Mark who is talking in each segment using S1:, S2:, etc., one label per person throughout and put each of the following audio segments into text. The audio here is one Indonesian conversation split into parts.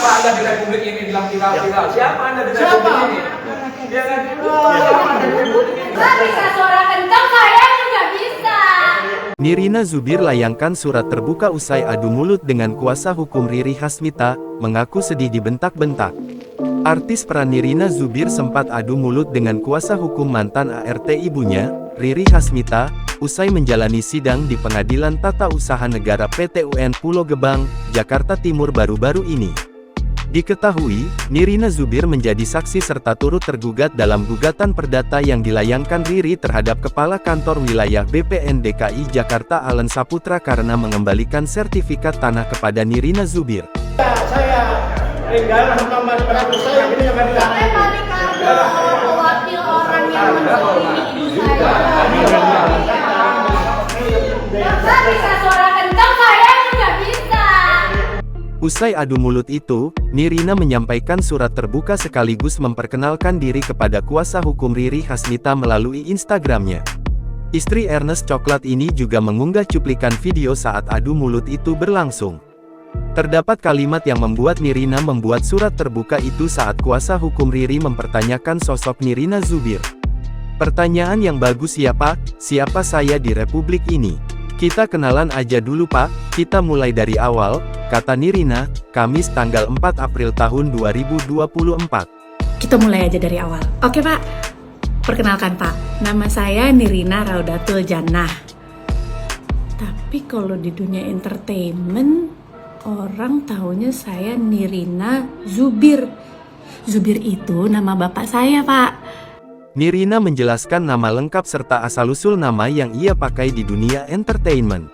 S1: Siapa Anda di Republik ini bilang viral-viral? Siapa Anda di Republik ini? Ya kan?
S2: Nggak bisa suara kencang, saya nggak bisa.
S3: Nirina Zubir layangkan surat terbuka usai adu mulut dengan kuasa hukum Riri Hasmita, mengaku sedih dibentak-bentak. Artis peran Nirina Zubir sempat adu mulut dengan kuasa hukum mantan ART ibunya, Riri Hasmita, usai menjalani sidang di Pengadilan Tata Usaha Negara PT-UN Pulau Gebang, Jakarta Timur baru-baru ini. Diketahui, Nirina Zubir menjadi saksi serta turut tergugat dalam gugatan perdata yang dilayangkan Riri terhadap Kepala Kantor Wilayah BPN DKI Jakarta Alan Saputra karena mengembalikan sertifikat tanah kepada Nirina Zubir.
S4: Saya tinggal sama perahu saya ini yang ada.
S2: Sampai balik kantor mewakil orang yang menzalimi ibu saya. Nggak bisa suara kencang, saya nggak bisa.
S3: Usai adu mulut itu, Nirina menyampaikan surat terbuka sekaligus memperkenalkan diri kepada kuasa hukum Riri Hasmita melalui Instagramnya. Istri Ernest Coklat ini juga mengunggah cuplikan video saat adu mulut itu berlangsung. Terdapat kalimat yang membuat Nirina membuat surat terbuka itu saat kuasa hukum Riri mempertanyakan sosok Nirina Zubir. Pertanyaan yang bagus ya Pak, siapa saya di Republik ini? Kita kenalan aja dulu Pak, kita mulai dari awal, kata Nirina, Kamis tanggal 4 April tahun 2024.
S5: Kita mulai aja dari awal. Oke Pak, perkenalkan Pak, nama saya Nirina Raudatul Jannah. Tapi kalau di dunia entertainment, orang taunya saya Nirina Zubir. Zubir itu nama bapak saya Pak.
S3: Nirina menjelaskan nama lengkap serta asal-usul nama yang ia pakai di dunia entertainment.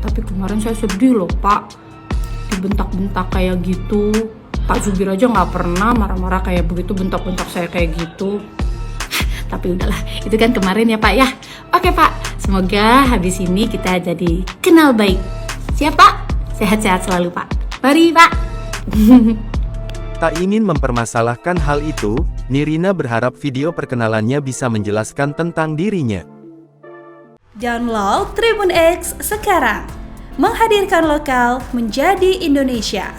S5: Tapi kemarin saya sedih loh Pak, dibentak-bentak kayak gitu. Pak Zubir aja nggak pernah marah-marah kayak begitu, bentak-bentak saya kayak gitu. Tapi udahlah, itu kan kemarin ya Pak ya. Oke Pak, semoga habis ini kita jadi kenal baik. Siap Pak? Sehat-sehat selalu Pak. Mari Pak.
S3: Tak ingin mempermasalahkan hal itu, Nirina berharap video perkenalannya bisa menjelaskan tentang dirinya.
S6: Download Tribun X sekarang, menghadirkan lokal menjadi Indonesia.